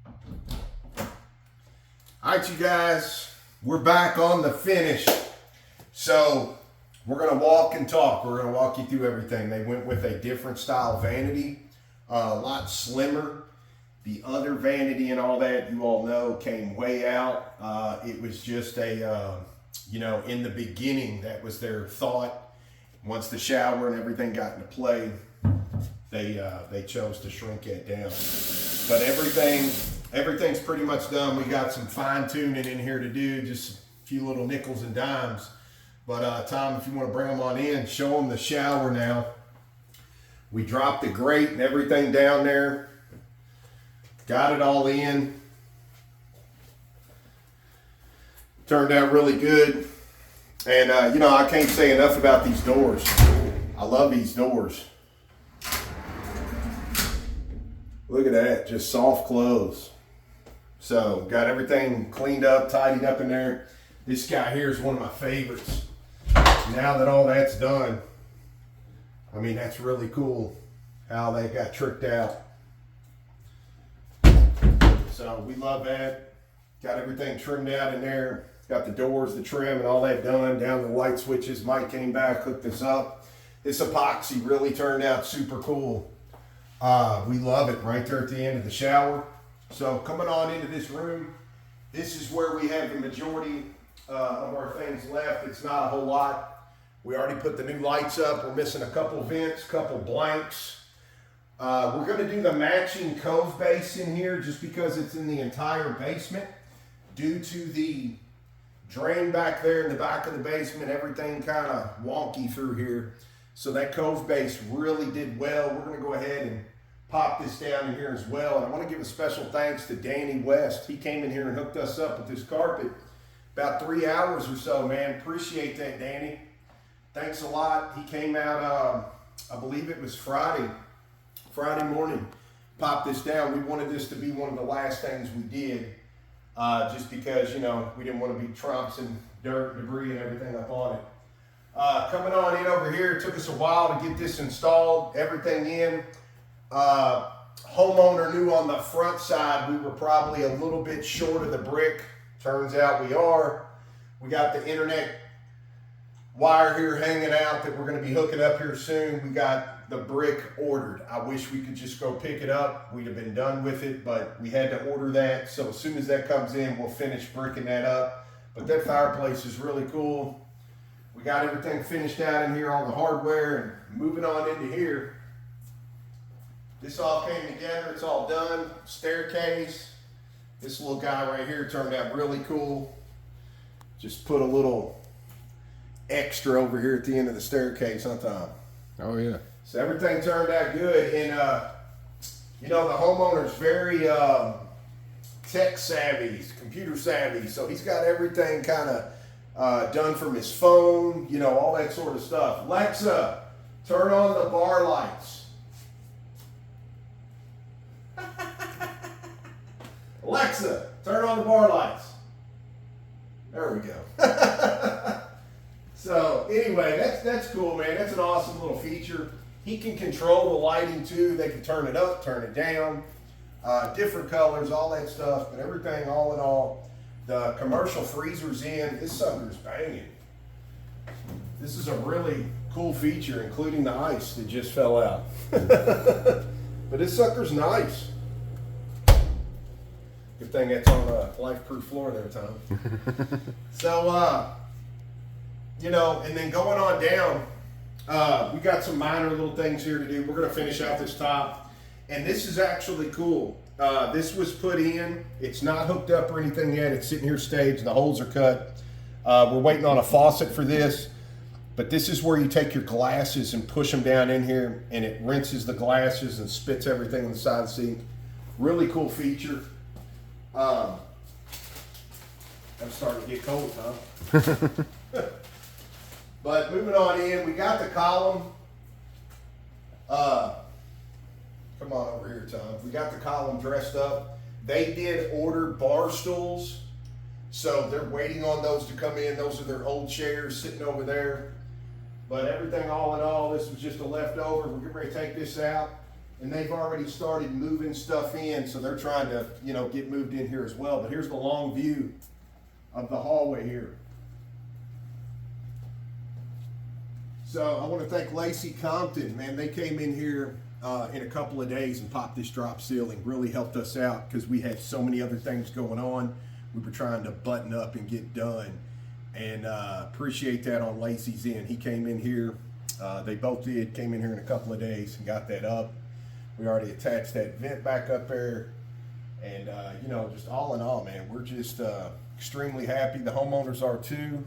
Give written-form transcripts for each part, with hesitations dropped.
All right, you guys, we're back on the finish. So we're gonna walk and talk. We're gonna walk you through everything. They went with a different style vanity, a lot slimmer. The other vanity and all that, you all know, came way out. It was just a, in the beginning, that was their thought. Once the shower and everything got into play, they chose to shrink it down. But everything's pretty much done. We got some fine tuning in here to do, just a few little nickels and dimes. But Tom, if you want to bring them on in, show them the shower now. We dropped the grate and everything down there. Got it all in. Turned out really good. And I can't say enough about these doors. I love these doors. Look at that, just soft close. So got everything cleaned up, tidied up in there. This guy here is one of my favorites. Now that all that's done, I mean, that's really cool how they got tricked out. So we love that. Got everything trimmed out in there. Got the doors, the trim, and all that done. Down the light switches. Mike came back, hooked this up. This epoxy really turned out super cool. We love it right there at the end of the shower. So coming on into this room, this is where we have the majority of our things left. It's not a whole lot. We already put the new lights up. We're missing a couple vents, couple blanks. We're going to do the matching cove base in here just because it's in the entire basement. Due to the drain back there in the back of the basement, everything kind of wonky through here. So that cove base really did well. We're going to go ahead and pop this down in here as well. And I want to give a special thanks to Danny West. He came in here and hooked us up with this carpet about 3 hours or so, man. Appreciate that, Danny. Thanks a lot. He came out, I believe it was Friday morning, popped this down. We wanted this to be one of the last things we did, just because, we didn't want to be trouncing dirt, debris, and everything up on it. Coming on in over here, it took us a while to get this installed, everything in. Homeowner knew on the front side we were probably a little bit short of the brick. Turns out we are. We got the internet wire here hanging out that we're going to be hooking up here soon. We got the brick ordered. I wish we could just go pick it up. We'd have been done with it, but we had to order that. So as soon as that comes in, we'll finish bricking that up. But that fireplace is really cool. We got everything finished out in here, all the hardware, and moving on into here. This all came together. It's all done. Staircase. This little guy right here turned out really cool. Just put a little extra over here at the end of the staircase, huh, Tom? Oh, yeah. So everything turned out good. And, the homeowner's very tech savvy, computer savvy. So he's got everything kind of done from his phone, all that sort of stuff. Alexa, turn on the bar lights. Alexa, turn on the bar lights. There we go. So anyway, that's cool, man. That's an awesome little feature. He can control the lighting too. They can turn it up, turn it down, different colors, all that stuff. But everything, all in all, the commercial freezer's in. This sucker's banging. This is a really cool feature, including the ice that just fell out. But this sucker's nice. Good thing that's on a life-proof floor there, Tom. So, and then going on down, we got some minor little things here to do. We're going to finish out this top. And this is actually cool. This was put in. It's not hooked up or anything yet. It's sitting here staged. The holes are cut. We're waiting on a faucet for this. But this is where you take your glasses and push them down in here, and it rinses the glasses and spits everything on the side of the sink. Really cool feature. I'm starting to get cold, huh? But moving on in, we got the column. Come on over here, Tom. We got the column dressed up. They did order bar stools, so they're waiting on those to come in. Those are their old chairs sitting over there. But everything all in all, this was just a leftover. We're getting ready to take this out and they've already started moving stuff in, so they're trying to, you know, get moved in here as well. But here's the long view of the hallway here. So I want to thank Lacey Compton, man. They came in here in a couple of days and popped this drop ceiling. Really helped us out because we had so many other things going on. We were trying to button up and get done, and appreciate that on Lacey's end. He came in here. They both came in here in a couple of days and got that up. We already attached that vent back up there, and you know, just all in all, man, we're just extremely happy. The homeowners are too.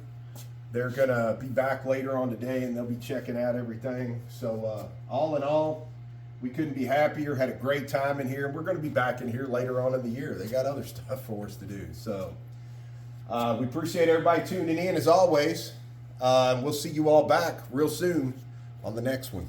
They're gonna be back later on today, and they'll be checking out everything. So all in all, we couldn't be happier. Had a great time in here. We're gonna be back in here later on in the year. They got other stuff for us to do. So we appreciate everybody tuning in as always. We'll see you all back real soon on the next one.